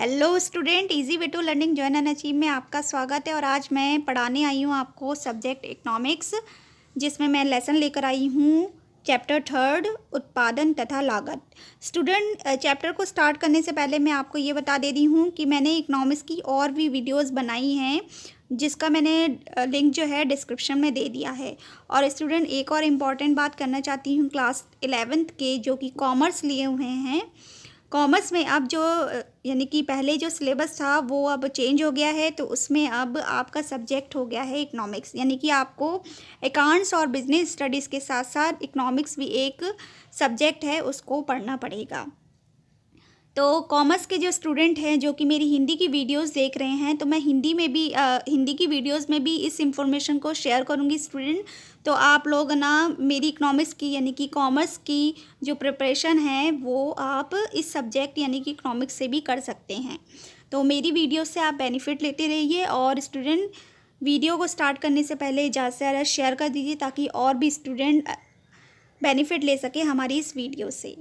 Hello student, easy way to learning join and achieve में आपका स्वागत है। और आज मैं पढ़ाने आई हूँ आपको सब्जेक्ट इकोनॉमिक्स, जिसमें मैं लेसन लेकर आई हूँ चैप्टर 3 उत्पादन तथा लागत। स्टूडेंट, चैप्टर को स्टार्ट करने से पहले मैं आपको ये बता दे रही हूँ कि मैंने इकोनॉमिक्स की और भी वीडियोस बनाई हैं, जिसका मैंने लिंक जो है डिस्क्रिप्शन में दे दिया है। और स्टूडेंट, एक और इम्पॉर्टेंट बात करना चाहती हूँ, क्लास 11th के जो कि कॉमर्स लिए हुए हैं, कॉमर्स में अब जो यानी कि पहले जो सिलेबस था वो अब चेंज हो गया है, तो उसमें अब आपका सब्जेक्ट हो गया है इकोनॉमिक्स। यानी कि आपको अकाउंट्स और बिजनेस स्टडीज़ के साथ साथ इकोनॉमिक्स भी एक सब्जेक्ट है, उसको पढ़ना पड़ेगा। तो कॉमर्स के जो स्टूडेंट हैं जो कि मेरी हिंदी की वीडियोस देख रहे हैं, तो मैं हिंदी में भी हिंदी की वीडियोस में भी इस इंफॉर्मेशन को शेयर करूंगी स्टूडेंट। तो आप लोग ना मेरी इकोनॉमिक्स की यानी कि कॉमर्स की जो प्रिपरेशन है वो आप इस सब्जेक्ट यानी कि इकोनॉमिक्स से भी कर सकते हैं। तो मेरी वीडियो से आप बेनिफिट लेते रहिए। और स्टूडेंट, वीडियो को स्टार्ट करने से पहले ज़्यादा से ज़्यादा शेयर कर दीजिए ताकि और भी स्टूडेंट बेनिफिट ले सके हमारी इस वीडियो से।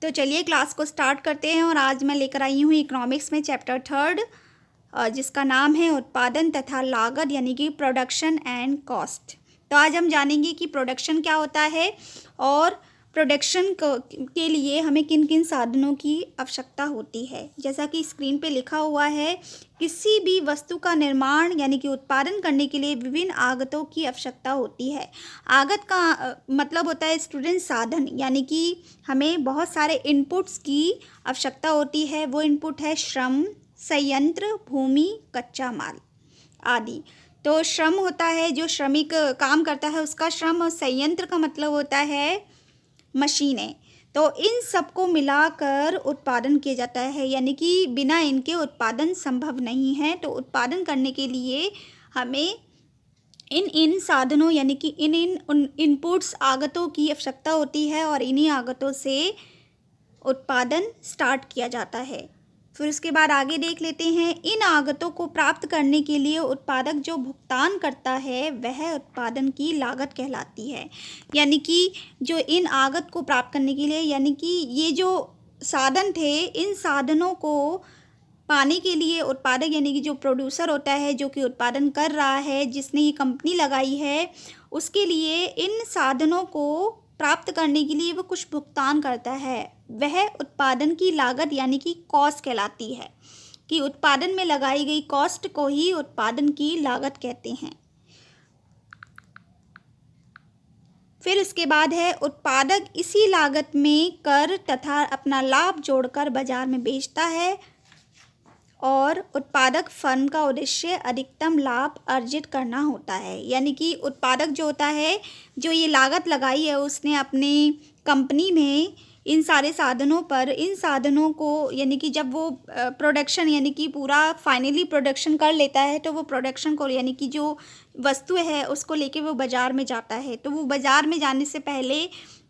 तो चलिए क्लास को स्टार्ट करते हैं। और आज मैं लेकर आई हूँ इकोनॉमिक्स में चैप्टर 3 जिसका नाम है उत्पादन तथा लागत, यानी कि प्रोडक्शन एंड कॉस्ट। तो आज हम जानेंगे कि प्रोडक्शन क्या होता है और प्रोडक्शन के लिए हमें किन किन साधनों की आवश्यकता होती है। जैसा कि स्क्रीन पे लिखा हुआ है, किसी भी वस्तु का निर्माण यानी कि उत्पादन करने के लिए विभिन्न आगतों की आवश्यकता होती है। आगत का मतलब होता है स्टूडेंट साधन, यानी कि हमें बहुत सारे इनपुट्स की आवश्यकता होती है। वो इनपुट है श्रम, संयंत्र, भूमि, कच्चा माल आदि। तो श्रम होता है जो श्रमिक काम करता है उसका श्रम, और संयंत्र का मतलब होता है मशीनें। तो इन सबको मिलाकर उत्पादन किया जाता है, यानी कि बिना इनके उत्पादन संभव नहीं है। तो उत्पादन करने के लिए हमें इन साधनों यानी कि इन इनपुट्स आगतों की आवश्यकता होती है, और इन्हीं आगतों से उत्पादन स्टार्ट किया जाता है। फिर उसके बाद आगे देख लेते हैं, इन आगतों को प्राप्त करने के लिए उत्पादक जो भुगतान करता है वह उत्पादन की लागत कहलाती है। यानी कि जो इन आगत को प्राप्त करने के लिए, यानी कि ये जो साधन थे, इन साधनों को पाने के लिए उत्पादक यानी कि जो प्रोड्यूसर होता है, जो कि उत्पादन कर रहा है, जिसने ये कंपनी लगाई है, उसके लिए इन साधनों को प्राप्त करने के लिए वो कुछ भुगतान करता है, वह उत्पादन की लागत यानी कि कॉस्ट कहलाती है। कि उत्पादन में लगाई गई कॉस्ट को ही उत्पादन की लागत कहते हैं। फिर उसके बाद है, उत्पादक इसी लागत में कर तथा अपना लाभ जोड़कर बाजार में बेचता है, और उत्पादक फर्म का उद्देश्य अधिकतम लाभ अर्जित करना होता है। यानी कि उत्पादक जो होता है, जो ये लागत लगाई है उसने अपनी कंपनी में इन सारे साधनों पर, इन साधनों को यानी कि जब वो प्रोडक्शन यानी कि पूरा फाइनली प्रोडक्शन कर लेता है, तो वो प्रोडक्शन को यानी कि जो वस्तु है उसको लेके वो बाज़ार में जाता है। तो वो बाज़ार में जाने से पहले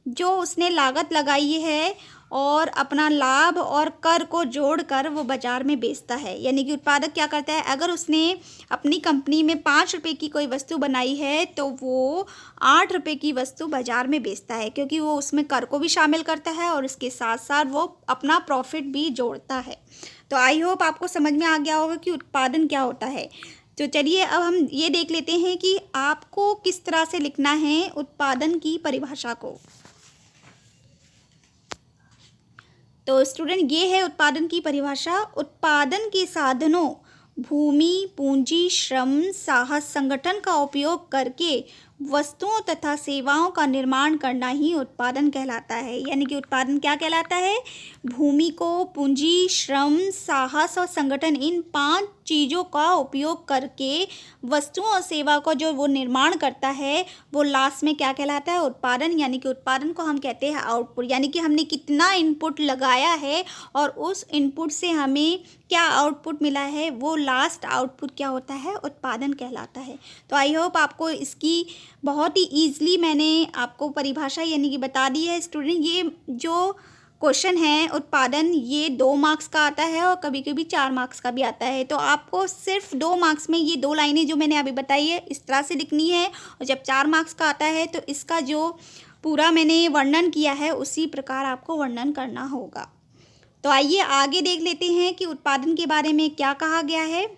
जो उसने लागत लगाई है और अपना लाभ और कर को जोड़कर वो बाज़ार में बेचता है। यानी कि उत्पादक क्या करता है, अगर उसने अपनी कंपनी में 5 रुपये की कोई वस्तु बनाई है तो वो 8 रुपये की वस्तु बाज़ार में बेचता है, क्योंकि वो उसमें कर को भी शामिल करता है और उसके साथ साथ वो अपना प्रॉफिट भी जोड़ता है। तो आई होप आपको समझ में आ गया होगा कि उत्पादन क्या होता है। तो चलिए अब हम ये देख लेते हैं कि आपको किस तरह से लिखना है उत्पादन की परिभाषा को। तो स्टूडेंट, ये है उत्पादन की परिभाषा। उत्पादन के साधनों भूमि, पूंजी, श्रम, साहस, संगठन का उपयोग करके वस्तुओं तथा सेवाओं का निर्माण करना ही उत्पादन कहलाता है। यानी कि उत्पादन क्या कहलाता है, भूमि को, पूंजी, श्रम, साहस और संगठन, इन 5 चीज़ों का उपयोग करके वस्तुओं और सेवा को जो वो निर्माण करता है, वो लास्ट में क्या कहलाता है, उत्पादन। यानी कि उत्पादन को हम कहते हैं आउटपुट, यानी कि हमने कितना इनपुट लगाया है और उस इनपुट से हमें क्या आउटपुट मिला है, वो लास्ट आउटपुट क्या होता है, उत्पादन कहलाता है। तो आई होप आपको इसकी बहुत ही ईजिली मैंने आपको परिभाषा यानी कि बता दी है। स्टूडेंट, ये जो क्वेश्चन है उत्पादन, ये 2 मार्क्स का आता है और कभी कभी 4 मार्क्स का भी आता है। तो आपको सिर्फ 2 मार्क्स में ये 2 लाइनें जो मैंने अभी बताई है इस तरह से लिखनी है, और जब 4 मार्क्स का आता है तो इसका जो पूरा मैंने वर्णन किया है उसी प्रकार आपको वर्णन करना होगा। तो आइए आगे देख लेते हैं कि उत्पादन के बारे में क्या कहा गया है।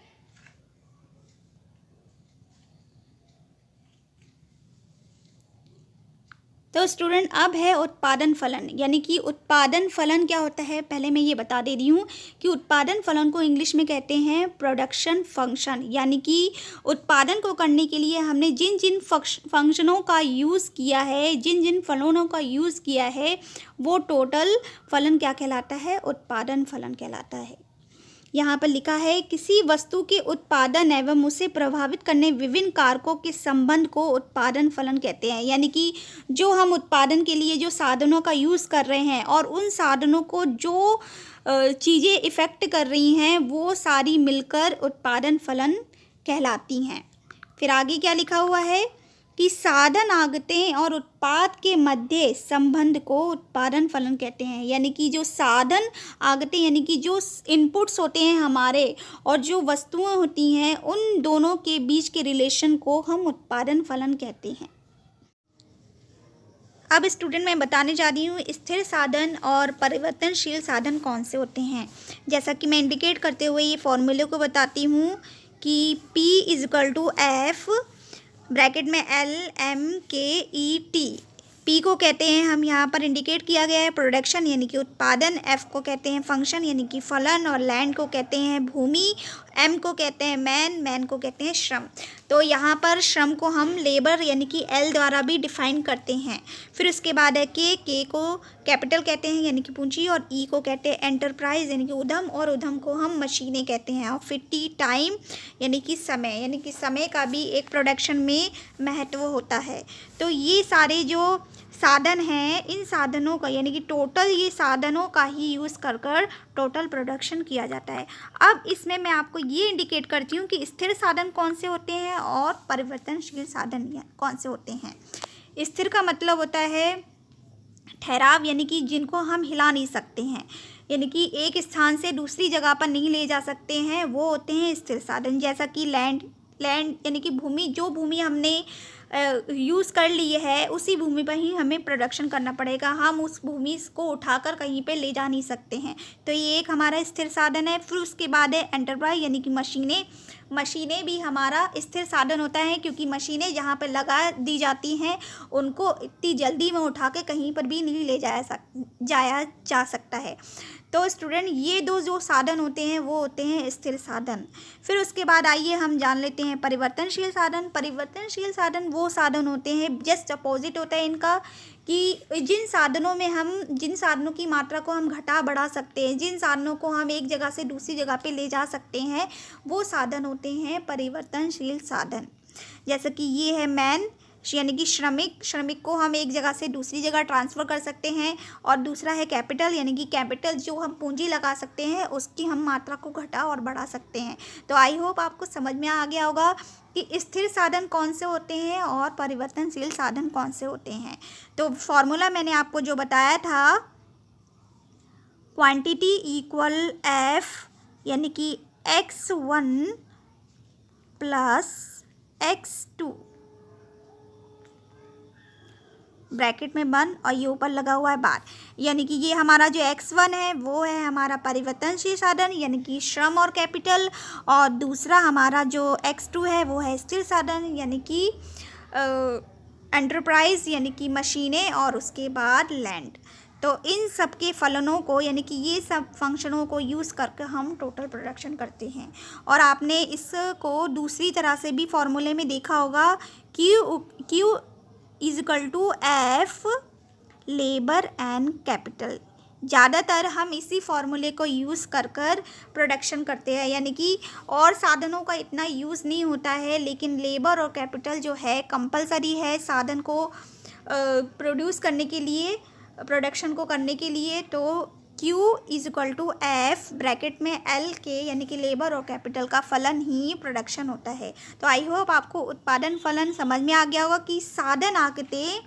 तो स्टूडेंट अब है उत्पादन फलन, यानी कि उत्पादन फलन क्या होता है पहले मैं ये बता दे रही हूँ कि उत्पादन फलन को इंग्लिश में कहते हैं प्रोडक्शन फंक्शन। यानी कि उत्पादन को करने के लिए हमने जिन जिन फंक्शनों का यूज़ किया है, जिन जिन फलनों का यूज़ किया है, वो टोटल फलन क्या कहलाता है, उत्पादन फलन कहलाता है। यहाँ पर लिखा है किसी वस्तु के उत्पादन एवं उसे प्रभावित करने विभिन्न कारकों के संबंध को उत्पादन फलन कहते हैं। यानी कि जो हम उत्पादन के लिए जो साधनों का यूज़ कर रहे हैं और उन साधनों को जो चीज़ें इफ़ेक्ट कर रही हैं वो सारी मिलकर उत्पादन फलन कहलाती हैं। फिर आगे क्या लिखा हुआ है कि साधन आगतें और उत्पाद के मध्य संबंध को उत्पादन फलन कहते हैं। यानी कि जो साधन आगतें यानी कि जो इनपुट्स होते हैं हमारे और जो वस्तुएं होती हैं उन दोनों के बीच के रिलेशन को हम उत्पादन फलन कहते हैं। अब स्टूडेंट मैं बताने जा रही हूँ स्थिर साधन और परिवर्तनशील साधन कौन से होते हैं। जैसा कि मैं इंडिकेट करते हुए ये फॉर्मूले को बताती हूँ कि P = F ब्रैकेट में LMKET। P को कहते हैं हम यहाँ पर इंडिकेट किया गया है प्रोडक्शन यानी कि उत्पादन, F को कहते हैं फंक्शन यानी कि फलन, और लैंड को कहते हैं भूमि, M को कहते हैं मैन को कहते हैं श्रम। तो यहाँ पर श्रम को हम लेबर यानी कि L द्वारा भी डिफाइन करते हैं। फिर उसके बाद है K को कैपिटल कहते हैं यानी कि पूंजी, और E को कहते हैं एंटरप्राइज यानी कि उद्यम, और उद्यम को हम मशीनें कहते हैं। और फिर T टाइम यानी कि समय का भी एक प्रोडक्शन में महत्व होता है। तो ये सारे जो साधन हैं इन साधनों का यानी कि टोटल ये साधनों का ही यूज़ कर टोटल प्रोडक्शन किया जाता है। अब इसमें मैं आपको ये इंडिकेट करती हूँ कि स्थिर साधन कौन से होते हैं और परिवर्तनशील साधन कौन से होते हैं। स्थिर का मतलब होता है ठहराव यानी कि जिनको हम हिला नहीं सकते हैं, यानी कि एक स्थान से दूसरी जगह पर नहीं ले जा सकते हैं, वो होते हैं स्थिर साधन। जैसा कि लैंड यानी कि भूमि, जो भूमि हमने यूज़ कर ली है उसी भूमि पर ही हमें प्रोडक्शन करना पड़ेगा, हम उस भूमि को उठाकर कहीं पे ले जा नहीं सकते हैं। तो ये एक हमारा स्थिर साधन है। फिर उसके बाद है एंटरप्राइज यानी कि मशीनें भी हमारा स्थिर साधन होता है, क्योंकि मशीनें जहाँ पर लगा दी जाती हैं उनको इतनी जल्दी में उठा के कहीं पर भी नहीं ले जाया जा सकता है। तो स्टूडेंट ये दो जो साधन होते हैं वो होते हैं स्थिर साधन। फिर उसके बाद आइए हम जान लेते हैं परिवर्तनशील साधन। परिवर्तनशील साधन वो साधन होते हैं, जस्ट अपोजिट होता है इनका, कि जिन साधनों की मात्रा को हम घटा बढ़ा सकते हैं, जिन साधनों को हम एक जगह से दूसरी जगह पे ले जा सकते हैं, वो साधन होते हैं परिवर्तनशील साधन। जैसे कि ये है मैन यानी कि श्रमिक को हम एक जगह से दूसरी जगह ट्रांसफ़र कर सकते हैं। और दूसरा है कैपिटल यानी कि कैपिटल जो हम पूंजी लगा सकते हैं उसकी हम मात्रा को घटा और बढ़ा सकते हैं। तो आई होप आपको समझ में आ गया होगा कि स्थिर साधन कौन से होते हैं और परिवर्तनशील साधन कौन से होते हैं। तो फॉर्मूला मैंने आपको जो बताया था, क्वांटिटी इक्वल F यानी कि X1 प्लस X2 ब्रैकेट में बंद और ये ऊपर लगा हुआ है बार, यानी कि ये हमारा जो X1 है वो है हमारा परिवर्तनशील साधन यानी कि श्रम और कैपिटल, और दूसरा हमारा जो X2 है वो है स्थिर साधन यानी कि एंटरप्राइज यानी कि मशीनें, और उसके बाद लैंड। तो इन सब के फलनों को यानी कि ये सब फंक्शनों को यूज़ करके हम टोटल प्रोडक्शन करते हैं। और आपने इसको दूसरी तरह से भी फॉर्मूले में देखा होगा, Q = F labour and capital. ज़्यादातर हम इसी फॉर्मूले को यूज़ कर प्रोडक्शन करते हैं, यानी कि और साधनों का इतना यूज़ नहीं होता है, लेकिन लेबर और कैपिटल जो है कंपलसरी है साधन को प्रोड्यूस करने के लिए, प्रोडक्शन को करने के लिए। तो Q = F ब्रैकेट में L के यानी कि लेबर और कैपिटल का फलन ही प्रोडक्शन होता है। तो आई होप आपको उत्पादन फलन समझ में आ गया होगा कि साधन आगतें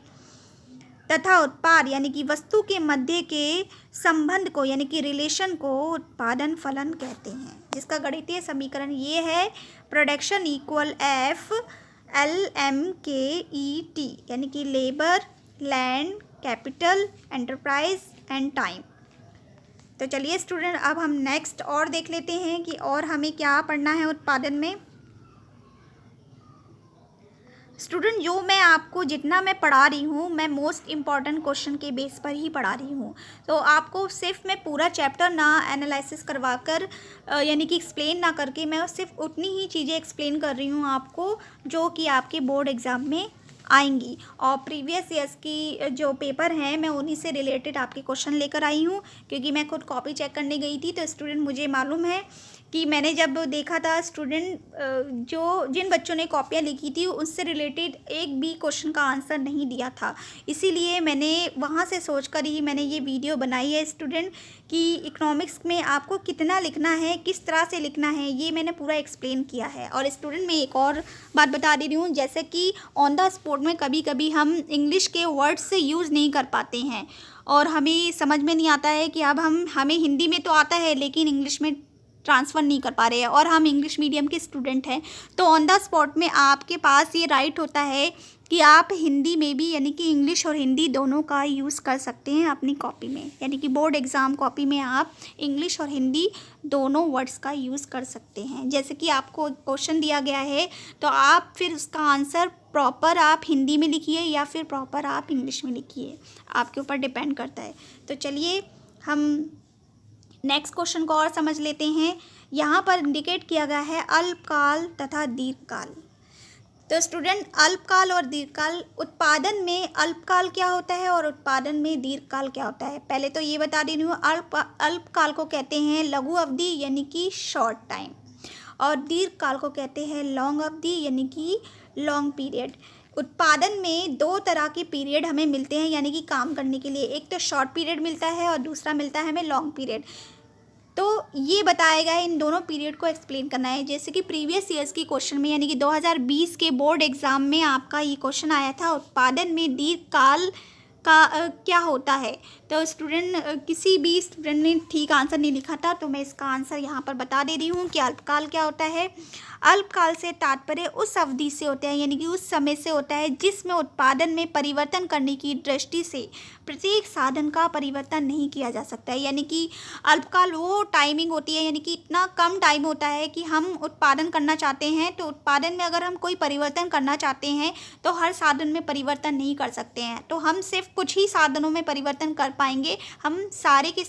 तथा उत्पाद यानी कि वस्तु के मध्य के संबंध को यानी कि रिलेशन को उत्पादन फलन कहते हैं, जिसका गणितीय समीकरण ये है प्रोडक्शन इक्वल F LMKET यानी कि labour, land, capital, enterprise and time. तो चलिए स्टूडेंट, अब हम नेक्स्ट और देख लेते हैं कि और हमें क्या पढ़ना है उत्पादन में। स्टूडेंट, जो मैं आपको जितना मैं पढ़ा रही हूँ, मैं मोस्ट इम्पॉर्टेंट क्वेश्चन के बेस पर ही पढ़ा रही हूँ। तो आपको सिर्फ मैं पूरा चैप्टर ना एनालिसिस करवा कर यानी कि एक्सप्लेन ना करके, मैं सिर्फ उतनी ही चीज़ें एक्सप्लेन कर रही हूँ आपको जो कि आपके बोर्ड एग्ज़ाम में आएंगी। और प्रीवियस ईयर्स की जो पेपर हैं, मैं उन्हीं से रिलेटेड आपके क्वेश्चन लेकर आई हूँ, क्योंकि मैं खुद कॉपी चेक करने गई थी। तो स्टूडेंट, मुझे मालूम है कि मैंने जब देखा था स्टूडेंट, जो जिन बच्चों ने कॉपियाँ लिखी थी उससे रिलेटेड एक भी क्वेश्चन का आंसर नहीं दिया था, इसीलिए मैंने वहाँ से सोचकर ही मैंने ये वीडियो बनाई है स्टूडेंट, कि इकोनॉमिक्स में आपको कितना लिखना है, किस तरह से लिखना है, ये मैंने पूरा एक्सप्लेन किया है। और स्टूडेंट, मैं एक और बात बता दे रही हूँ, जैसे कि ऑन द स्पॉट में कभी कभी हम इंग्लिश के वर्ड्स से यूज़ नहीं कर पाते हैं और हमें समझ में नहीं आता है कि अब हमें हिंदी में तो आता है लेकिन इंग्लिश में ट्रांसफ़र नहीं कर पा रहे हैं, और हम इंग्लिश मीडियम के स्टूडेंट हैं। तो ऑन द स्पॉट में आपके पास ये राइट होता है कि आप हिंदी में भी, यानी कि इंग्लिश और हिंदी दोनों का यूज़ कर सकते हैं अपनी कॉपी में, यानी कि बोर्ड एग्ज़ाम कॉपी में आप इंग्लिश और हिंदी दोनों वर्ड्स का यूज़ कर सकते हैं। जैसे कि आपको क्वेश्चन दिया गया है तो आप फिर उसका आंसर प्रॉपर आप हिंदी में लिखिए या फिर प्रॉपर आप इंग्लिश में लिखिए, आपके ऊपर डिपेंड करता है। तो चलिए हम नेक्स्ट क्वेश्चन को और समझ लेते हैं। यहाँ पर इंडिकेट किया गया है अल्पकाल तथा दीर्घकाल। तो स्टूडेंट, अल्पकाल और दीर्घकाल, उत्पादन में अल्पकाल क्या होता है और उत्पादन में दीर्घकाल क्या होता है, पहले तो ये बता दे रही हूँ। अल्पकाल को कहते हैं लघु अवधि यानी कि शॉर्ट टाइम, और दीर्घकाल को कहते हैं लॉन्ग अवधि यानी कि लॉन्ग पीरियड। उत्पादन में दो तरह के पीरियड हमें मिलते हैं यानी कि काम करने के लिए, एक तो शॉर्ट पीरियड मिलता है और दूसरा मिलता है हमें लॉन्ग पीरियड। तो ये बताया गया है, इन दोनों पीरियड को एक्सप्लेन करना है। जैसे कि प्रीवियस ईयर्स की क्वेश्चन में, यानी कि 2020 के बोर्ड एग्ज़ाम में आपका ये क्वेश्चन आया था, उत्पादन में दीर्घकाल का क्या होता है। तो स्टूडेंट, किसी भी स्टूडेंट ने ठीक आंसर नहीं लिखा था, तो मैं इसका आंसर यहाँ पर बता दे रही हूँ कि अल्पकाल क्या होता है। अल्पकाल से तात्पर्य उस अवधि से होता है, यानी कि उस समय से होता है जिसमें उत्पादन में परिवर्तन करने की दृष्टि से प्रत्येक साधन का परिवर्तन नहीं किया जा सकता है। यानी कि अल्पकाल वो टाइमिंग होती है, यानी कि इतना कम टाइम होता है कि हम उत्पादन करना चाहते हैं, तो उत्पादन में अगर हम कोई परिवर्तन करना चाहते हैं तो हर साधन में परिवर्तन नहीं कर सकते हैं, तो हम सिर्फ कुछ ही साधनों में परिवर्तन कर पाएंगे, हम सारे के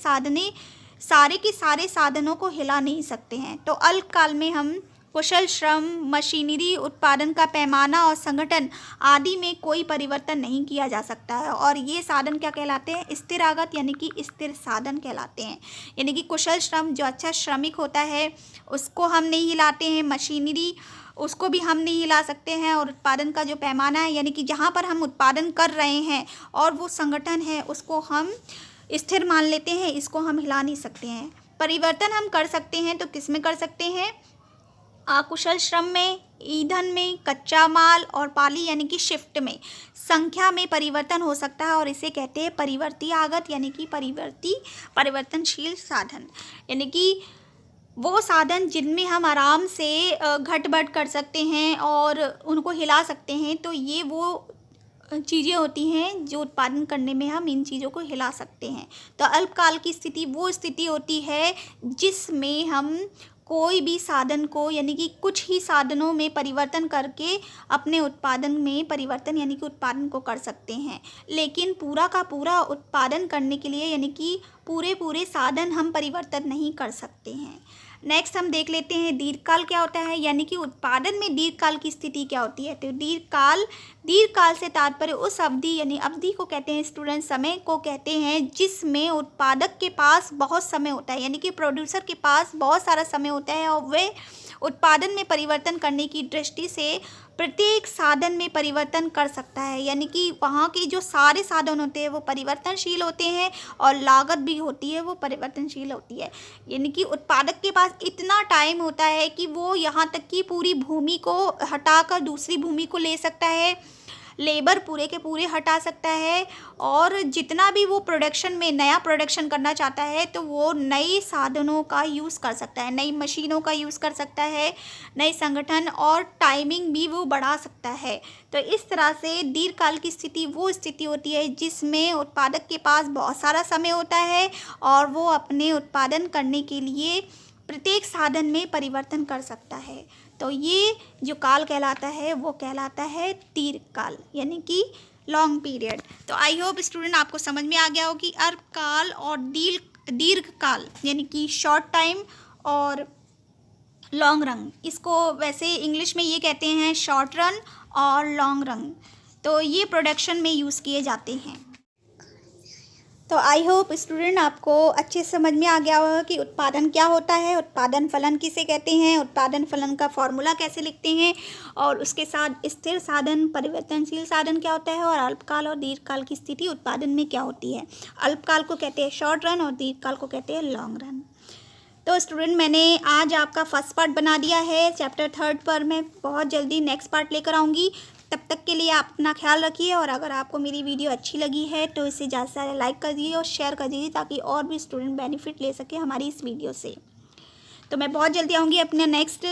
सारे साधनों को हिला नहीं सकते हैं। तो अल्पकाल में हम कुशल श्रम, मशीनरी, उत्पादन का पैमाना और संगठन आदि में कोई परिवर्तन नहीं किया जा सकता है, और ये साधन क्या कहलाते हैं, स्थिर आगत यानी कि स्थिर साधन कहलाते हैं। यानी कि कुशल श्रम, जो अच्छा श्रमिक होता है उसको हम नहीं हिलाते हैं, मशीनरी उसको भी हम नहीं हिला सकते हैं, और उत्पादन का जो पैमाना है यानी कि जहाँ पर हम उत्पादन कर रहे हैं और वो संगठन है उसको हम स्थिर मान लेते हैं, इसको हम हिला नहीं सकते हैं। परिवर्तन हम कर सकते हैं, तो किस में कर सकते हैं, अकुशल श्रम में, ईंधन में, कच्चा माल और पाली यानी कि शिफ्ट में, संख्या में परिवर्तन हो सकता है, और इसे कहते हैं परिवर्ती आगत यानी कि परिवर्तनशील साधन। यानी कि वो साधन जिनमें हम आराम से घट बढ़ कर सकते हैं और उनको हिला सकते हैं, तो ये वो चीज़ें होती हैं जो उत्पादन करने में हम इन चीज़ों को हिला सकते हैं। तो अल्पकाल की स्थिति वो स्थिति होती है जिसमें हम कोई भी साधन को, यानी कि कुछ ही साधनों में परिवर्तन करके अपने उत्पादन में परिवर्तन यानी कि उत्पादन को कर सकते हैं, लेकिन पूरा का पूरा उत्पादन करने के लिए यानी कि पूरे साधन हम परिवर्तन नहीं कर सकते हैं। नेक्स्ट हम देख लेते हैं दीर्घकाल क्या होता है, यानी कि उत्पादन में दीर्घकाल की स्थिति क्या होती है। तो दीर्घकाल से तात्पर्य उस अवधि, यानी अवधि को कहते हैं स्टूडेंट, समय को कहते हैं जिसमें उत्पादक के पास बहुत समय होता है, यानी कि प्रोड्यूसर के पास बहुत सारा समय होता है और वे उत्पादन में परिवर्तन करने की दृष्टि से प्रत्येक साधन में परिवर्तन कर सकता है। यानी कि वहाँ के जो सारे साधन होते हैं वो परिवर्तनशील होते हैं और लागत भी होती है वो परिवर्तनशील होती है। यानी कि उत्पादक के पास इतना टाइम होता है कि वो यहाँ तक कि पूरी भूमि को हटाकर दूसरी भूमि को ले सकता है, लेबर पूरे के पूरे हटा सकता है, और जितना भी वो प्रोडक्शन में नया प्रोडक्शन करना चाहता है तो वो नए साधनों का यूज़ कर सकता है, नई मशीनों का यूज़ कर सकता है, नए संगठन और टाइमिंग भी वो बढ़ा सकता है। तो इस तरह से दीर्घकाल की स्थिति वो स्थिति होती है जिसमें उत्पादक के पास बहुत सारा समय होता है और वो अपने उत्पादन करने के लिए प्रत्येक साधन में परिवर्तन कर सकता है। तो ये जो काल कहलाता है वो कहलाता है दीर्घकाल, यानी कि लॉन्ग पीरियड। तो आई होप स्टूडेंट आपको समझ में आ गया हो कि अल्पकाल और दीर्घकाल यानी कि शॉर्ट टाइम और लॉन्ग रन। इसको वैसे इंग्लिश में ये कहते हैं शॉर्ट रन और लॉन्ग रन। तो ये प्रोडक्शन में यूज़ किए जाते हैं। तो आई होप स्टूडेंट आपको अच्छे से समझ में आ गया होगा कि उत्पादन क्या होता है, उत्पादन फलन किसे कहते हैं, उत्पादन फलन का फॉर्मूला कैसे लिखते हैं, और उसके साथ स्थिर साधन, परिवर्तनशील साधन क्या होता है, और अल्पकाल और दीर्घकाल की स्थिति उत्पादन में क्या होती है। अल्पकाल को कहते हैं शॉर्ट रन और दीर्घकाल को कहते हैं लॉन्ग रन। तो स्टूडेंट मैंने आज आपका फर्स्ट पार्ट बना दिया है। चैप्टर 3 पर मैं बहुत जल्दी नेक्स्ट पार्ट लेकर आऊँगी। तब तक के लिए आप अपना ख्याल रखिए, और अगर आपको मेरी वीडियो अच्छी लगी है तो इसे ज़्यादा से ज़्यादा लाइक कर दीजिए और शेयर कर दीजिए ताकि और भी स्टूडेंट बेनिफिट ले सके हमारी इस वीडियो से। तो मैं बहुत जल्दी आऊँगी अपने नेक्स्ट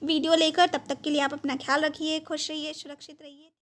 वीडियो लेकर। तब तक के लिए आप अपना ख्याल रखिए, खुश रहिए, सुरक्षित रहिए।